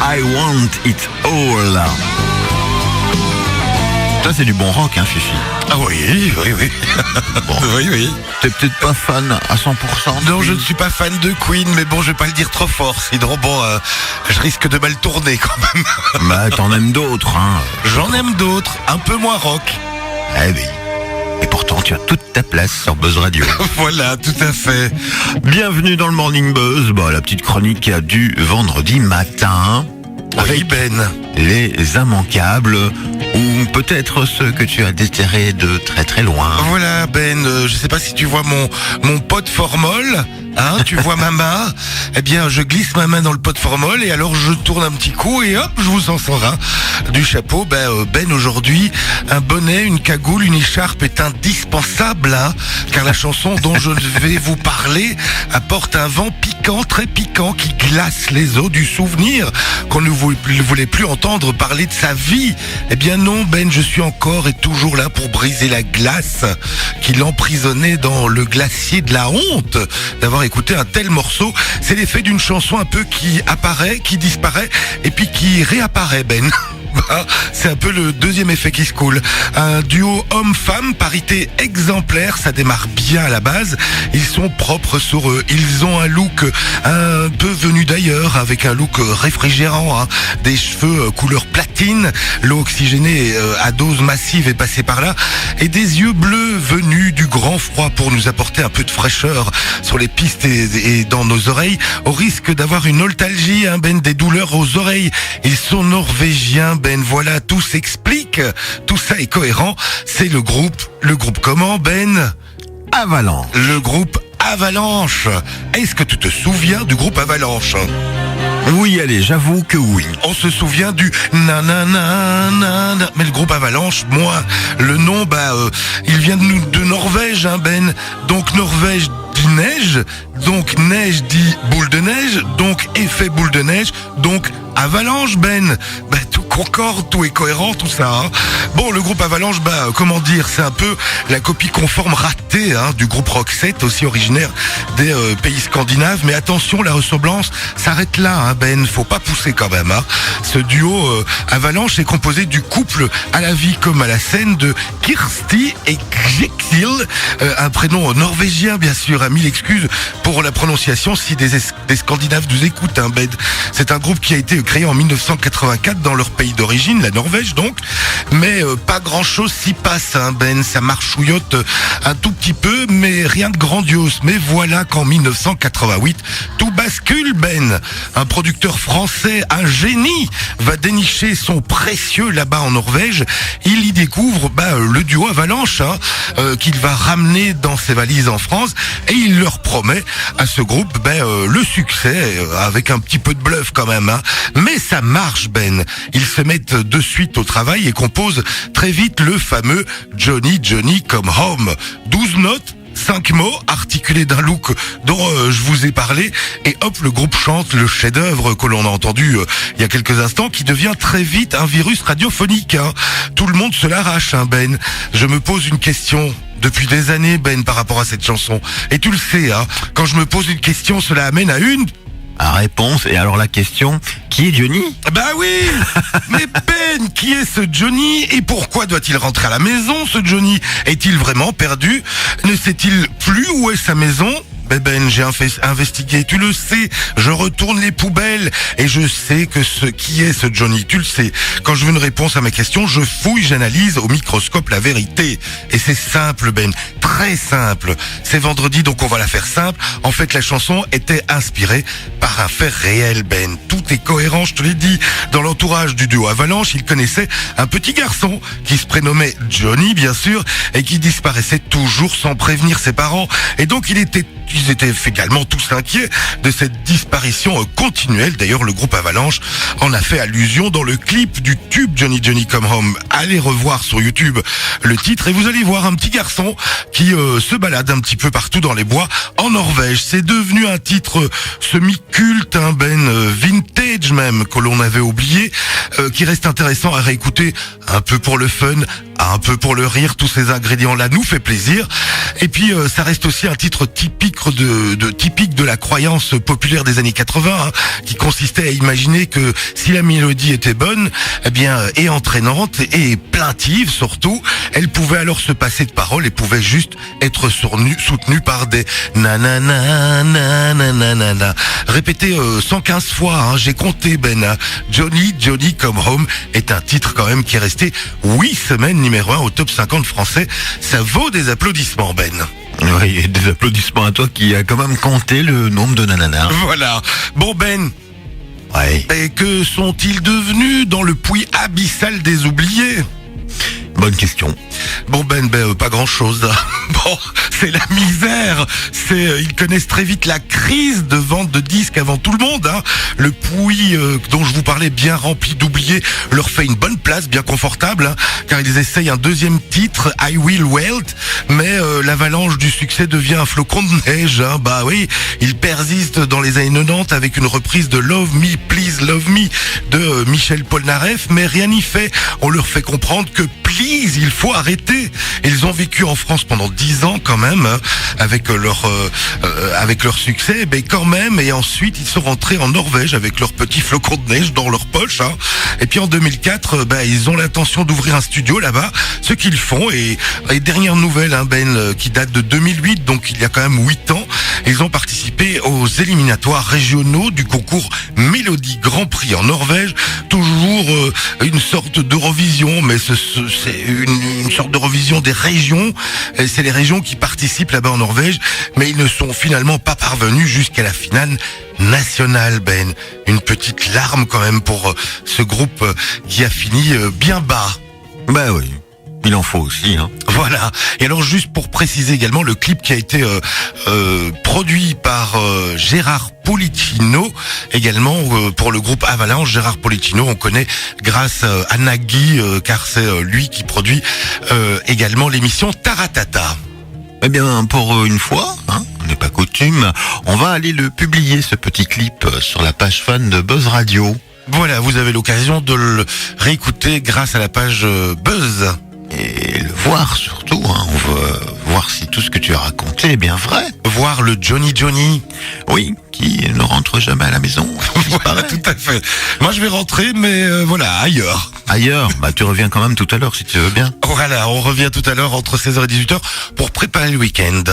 I Want It All. Ça, c'est du bon rock, hein, Fifi. Ah oui. Bon. Oui. T'es peut-être pas fan à 100%. Non, je ne suis pas fan de Queen, mais bon, je vais pas le dire trop fort, sinon bon, je risque de mal tourner quand même. Bah, t'en aimes d'autres, hein. J'en aime d'autres, un peu moins rock. Eh oui. Et pourtant, tu as toute ta place sur Buzz Radio. Voilà, tout à fait. Bienvenue dans le Morning Buzz, la petite chronique du vendredi matin. Oui, Ben. Les immanquables, ou peut-être ceux que tu as déterrés de très très loin. Voilà, Ben, je sais pas si tu vois mon pot de formol, hein, tu vois ma main. Eh bien, je glisse ma main dans le pot de formol et alors je tourne un petit coup et hop, je vous en sors un du chapeau. Ben, aujourd'hui, un bonnet, une cagoule, une écharpe est indispensable, hein, car la chanson dont je vais vous parler apporte un vent piquant, très piquant, qui glace les os du souvenir qu'on ne voulait plus entendre parler de sa vie. Eh bien non, Ben, je suis encore et toujours là pour briser la glace qui l'emprisonnait dans le glacier de la honte d'avoir écouté un tel morceau. C'est l'effet d'une chanson un peu qui apparaît, qui disparaît et puis qui réapparaît, Ben. C'est un peu le deuxième effet qui se coule. Un duo homme-femme, parité exemplaire, ça démarre bien à la base. Ils sont propres sur eux. Ils ont un look un peu venu d'ailleurs, avec un look réfrigérant, hein. Des cheveux couleur platine, l'eau oxygénée à dose massive est passée par là, et des yeux bleus venus du grand froid pour nous apporter un peu de fraîcheur sur les pistes et dans nos oreilles, au risque d'avoir une nostalgie, hein, Ben, des douleurs aux oreilles. Ils sont norvégiens, Ben, voilà, tout s'explique, tout ça est cohérent. C'est le groupe comment, Ben? Avalanche. Le groupe Avalanche. Est-ce que tu te souviens du groupe Avalanche? Oui, allez, j'avoue que oui. On se souvient du nanana, mais le groupe Avalanche, moi, le nom, il vient de Norvège, hein, Ben. Donc Norvège dit neige, donc neige dit boule de neige, donc effet boule de neige, donc Avalanche, Ben. Tout concorde, tout est cohérent, tout ça, hein. Bon, le groupe Avalanche, comment dire, c'est un peu la copie conforme ratée, hein, du groupe Roxette, aussi originaire des pays scandinaves. Mais attention, la ressemblance s'arrête là, hein, Ben, faut pas pousser quand même, hein. Ce duo Avalanche est composé du couple à la vie comme à la scène de Kirsti et Kjeksil, un prénom norvégien, bien sûr, à mille excuses pour la prononciation si des Scandinaves nous écoutent, hein, Ben. C'est un groupe qui a été créé en 1984 dans leur pays d'origine, la Norvège donc, mais pas grand chose s'y passe, hein, Ben, ça marchouillote un tout petit peu, mais rien de grandiose. Mais voilà qu'en 1988, tout bascule, Ben. Un producteur français, un génie, va dénicher son précieux là-bas en Norvège. Il y découvre le duo Avalanche, hein, qu'il va ramener dans ses valises en France, et il leur promet à ce groupe le succès, avec un petit peu de bluff quand même, hein. Mais ça marche, Ben. Ils se mettent de suite au travail et composent très vite le fameux Johnny Come Home. 12 notes, 5 mots articulés d'un look dont je vous ai parlé, et hop, le groupe chante le chef-d'œuvre que l'on a entendu il y a quelques instants, qui devient très vite un virus radiophonique, hein. Tout le monde se l'arrache, hein, Ben. Je me pose une question depuis des années, Ben, par rapport à cette chanson. Et tu le sais, hein, quand je me pose une question, cela amène à une réponse. Et alors la question, qui est Johnny? Oui. Mais Ben, qui est ce Johnny et pourquoi doit-il rentrer à la maison, ce Johnny? Est-il vraiment perdu? Ne sait-il plus où est sa maison? Ben, j'ai investigué, tu le sais, je retourne les poubelles et je sais qui est ce Johnny, tu le sais. Quand je veux une réponse à mes questions, je fouille, j'analyse au microscope la vérité. Et c'est simple, Ben, très simple. C'est vendredi, donc on va la faire simple. En fait, la chanson était inspirée par un fait réel, Ben. Tout est cohérent, je te l'ai dit. Dans l'entourage du duo Avalanche, il connaissait un petit garçon qui se prénommait Johnny, bien sûr, et qui disparaissait toujours sans prévenir ses parents. Et donc ils étaient également tous inquiets de cette disparition continuelle. D'ailleurs, le groupe Avalanche en a fait allusion dans le clip du tube Johnny Come Home. Allez revoir sur YouTube le titre et vous allez voir un petit garçon qui se balade un petit peu partout dans les bois en Norvège. C'est devenu un titre semi-culte, hein, Ben, vintage même, que l'on avait oublié, qui reste intéressant à réécouter un peu pour le fun, Un peu pour le rire, tous ces ingrédients-là nous fait plaisir. Et puis ça reste aussi un titre typique typique de la croyance populaire des années 80, hein, qui consistait à imaginer que si la mélodie était bonne, eh bien, et entraînante et plaintive surtout, elle pouvait alors se passer de paroles et pouvait juste être soutenue par des nanana, nanana, répété 115 fois, hein, j'ai compté Ben. Johnny Come Home est un titre quand même qui est resté 8 semaines numéro 1 au top 50 français. Ça vaut des applaudissements, Ben. Oui, et des applaudissements à toi qui a quand même compté le nombre de nananas. Voilà. Bon, Ben. Ouais. Et que sont-ils devenus dans le puits abyssal des oubliés? Bonne question. Bon Ben, pas grand-chose. Bon, c'est la misère. Ils connaissent très vite la crise de vente de disques avant tout le monde. Hein. Le puits dont je vous parlais, bien rempli d'oubliés, leur fait une bonne place, bien confortable, hein, car ils essayent un deuxième titre, I Will Welt, mais l'avalanche du succès devient un flocon de neige. Hein. Bah oui, ils persistent dans les années 90 avec une reprise de Love Me, Please Love Me de Michel Polnareff, mais rien n'y fait. On leur fait comprendre que Please, il faut arrêter. Ils ont vécu en France pendant 10 ans quand même, hein, avec leur succès, mais quand même, et ensuite ils sont rentrés en Norvège avec leurs petits flocons de neige dans leur poche. Hein. Et puis en 2004, ils ont l'intention d'ouvrir un studio là-bas, ce qu'ils font. Et dernière nouvelle, hein, Ben, qui date de 2008, donc il y a quand même 8 ans, ils ont participé aux éliminatoires régionaux du concours Mélodie Grand Prix en Norvège. Toujours une sorte d'Eurovision, mais c'est une sorte d'Eurovision des régions. Et c'est les régions qui participent là-bas en Norvège, mais ils ne sont finalement pas parvenus jusqu'à la finale nationale, Ben. Une petite larme quand même pour ce groupe qui a fini bien bas. Bah oui. Il en faut aussi, hein. Voilà. Et alors, juste pour préciser également, le clip qui a été produit par Gérard Policino, également pour le groupe Avalanche. Gérard Policino, on connaît grâce à Nagui, car c'est lui qui produit également l'émission Taratata. Eh bien, pour une fois, hein, on n'est pas coutume, on va aller le publier, ce petit clip, sur la page fan de Buzz Radio. Voilà, vous avez l'occasion de le réécouter grâce à la page Buzz. Et le voir surtout, hein. On veut voir si tout ce que tu as raconté est bien vrai. Voir le Johnny. Oui, qui ne rentre jamais à la maison. Voilà, tout à fait. Moi je vais rentrer, mais voilà, ailleurs. Ailleurs, tu reviens quand même tout à l'heure si tu veux bien. Voilà, on revient tout à l'heure entre 16h et 18h pour préparer le week-end.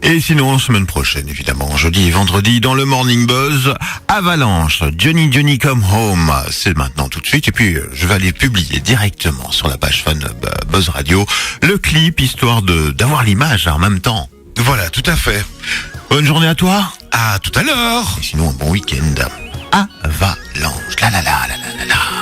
Et sinon, semaine prochaine, évidemment, jeudi et vendredi, dans le Morning Buzz, Avalanche, Johnny Come Home, c'est maintenant tout de suite. Et puis, je vais aller publier directement sur la page fan Buzz Radio le clip, histoire d'avoir l'image en même temps. Voilà, tout à fait. Bonne journée à toi. À tout à l'heure. Et sinon, un bon week-end. Avalanche, la la la la la la la.